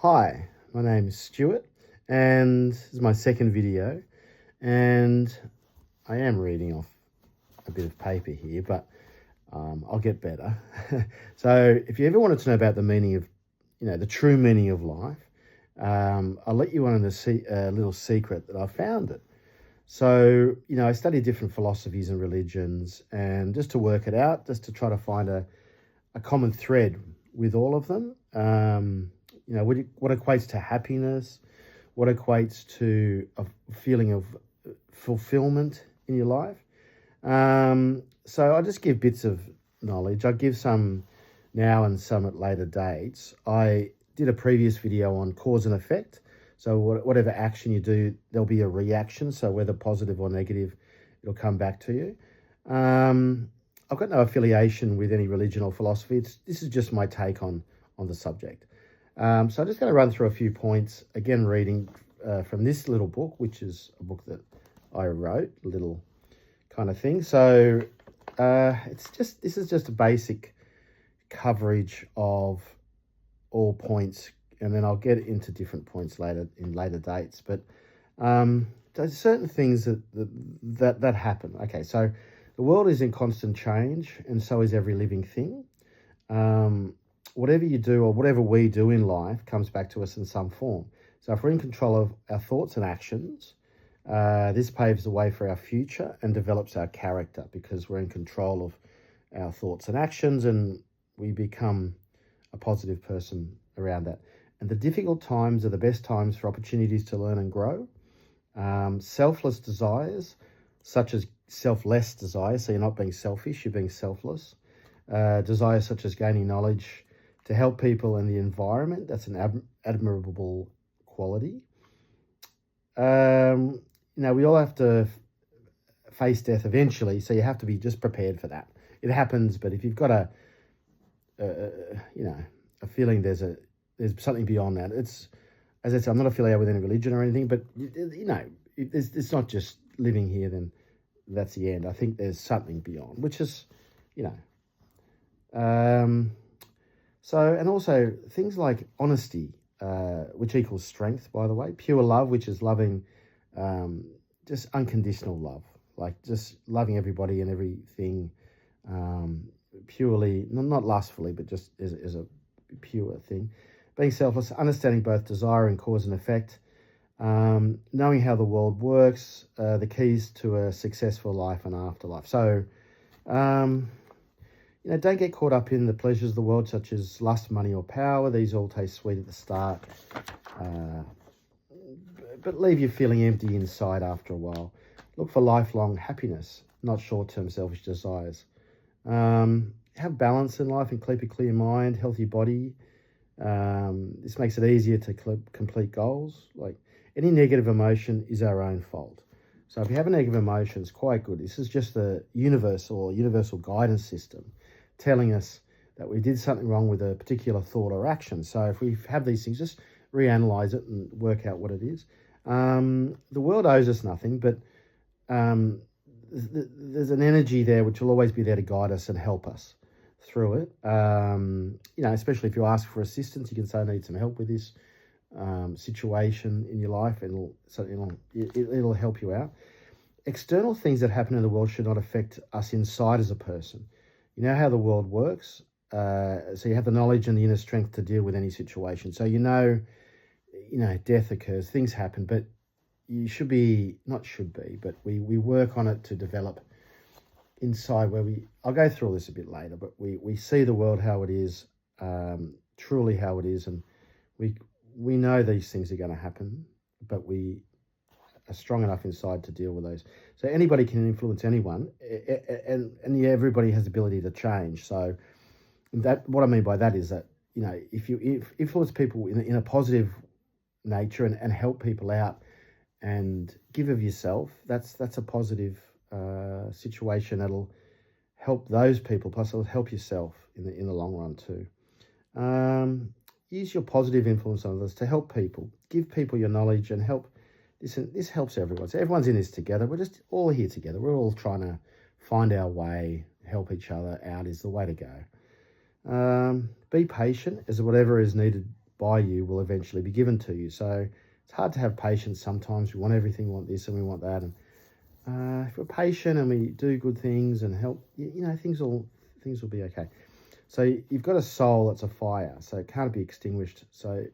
Hi, my name is Stuart, and this is my second video, and I am reading off a bit of paper here, but I'll get better. So if you ever wanted to know about the meaning of, the true meaning of life, I'll let you on in a little secret that I found it. So, I studied different philosophies and religions, and just to work it out, just to try to find a common thread with all of them. What equates to happiness, what equates to a feeling of fulfillment in your life. So I just give bits of knowledge. I give some now and some at later dates. I did a previous video on cause and effect. So whatever action you do, there'll be a reaction. So whether positive or negative, it'll come back to you. I've got no affiliation with any religion or philosophy. This is just my take on the subject. So I'm just going to run through a few points, again, reading from this little book, which is a book that I wrote, a little kind of thing. So this is just a basic coverage of all points, and then I'll get into different points later in later dates. But there's certain things that happen. Okay, so the world is in constant change, and so is every living thing. Whatever you do or whatever we do in life comes back to us in some form. So if we're in control of our thoughts and actions, this paves the way for our future and develops our character, because we're in control of our thoughts and actions, and we become a positive person around that. And the difficult times are the best times for opportunities to learn and grow. Selfless desires, such as selfless desires, so you're not being selfish, you're being selfless. Desires such as gaining knowledge to help people and the environment, that's an admirable quality. We all have to face death eventually, so you have to be just prepared for that. It happens, but if you've got a feeling there's something beyond that, it's, as I said, I'm not affiliated with any religion or anything, but it's not just living here, then that's the end. I think there's something beyond, which is, so, and also things like honesty, which equals strength, by the way, pure love, which is loving, just unconditional love, like just loving everybody and everything, purely, not lustfully, but just as a pure thing. Being selfless, understanding both desire and cause and effect, knowing how the world works, the keys to a successful life and afterlife. So, don't get caught up in the pleasures of the world, such as lust, money, or power. These all taste sweet at the start, but leave you feeling empty inside after a while. Look for lifelong happiness, not short-term selfish desires. Have balance in life and keep a clear mind, healthy body. This makes it easier to complete goals. Like, any negative emotion is our own fault. So if you have a negative emotion, it's quite good. This is just the universal guidance system telling us that we did something wrong with a particular thought or action. So if we have these things, just reanalyze it and work out what it is. The world owes us nothing, but there's an energy there which will always be there to guide us and help us through it. Especially if you ask for assistance, you can say, I need some help with this situation in your life, and it'll help you out. External things that happen in the world should not affect us inside as a person. You know how the world works, so you have the knowledge and the inner strength to deal with any situation. So death occurs, things happen, but you but we work on it to develop inside, where I'll go through all this a bit later, but we see the world how it is, truly how it is, and we know these things are going to happen, but we are strong enough inside to deal with those. So anybody can influence anyone, and everybody has the ability to change. So that, what I mean by that is that, if you influence people in a positive nature and help people out and give of yourself, that's a positive situation that'll help those people, plus it'll help yourself in the long run too. Use your positive influence on others to help people. Give people your knowledge and help. This helps everyone. So everyone's in this together. We're just all here together. We're all trying to find our way, help each other out is the way to go. Be patient, as whatever is needed by you will eventually be given to you. So it's hard to have patience sometimes. We want everything, we want this and we want that. And if we're patient and we do good things and help, you know, things will be okay. So you've got a soul that's a fire, so it can't be extinguished. So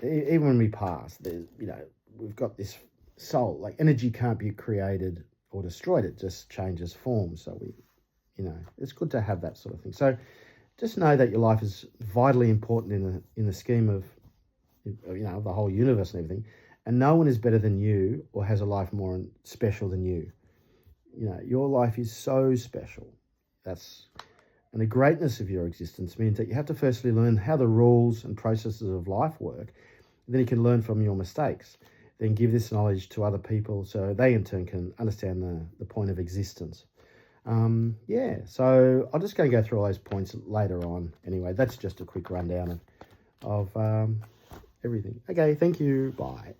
even when we pass, you know, we've got this soul. Like energy can't be created or destroyed; it just changes form. So you know, it's good to have that sort of thing. So just know that your life is vitally important in the scheme of, you know, the whole universe and everything. And no one is better than you or has a life more special than you. You know, your life is so special. And the greatness of your existence means that you have to firstly learn how the rules and processes of life work. Then you can learn from your mistakes. Then give this knowledge to other people so they in turn can understand the point of existence. Yeah, so I'm just going to go through all those points later on. Anyway, that's just a quick rundown of everything. Okay, thank you. Bye.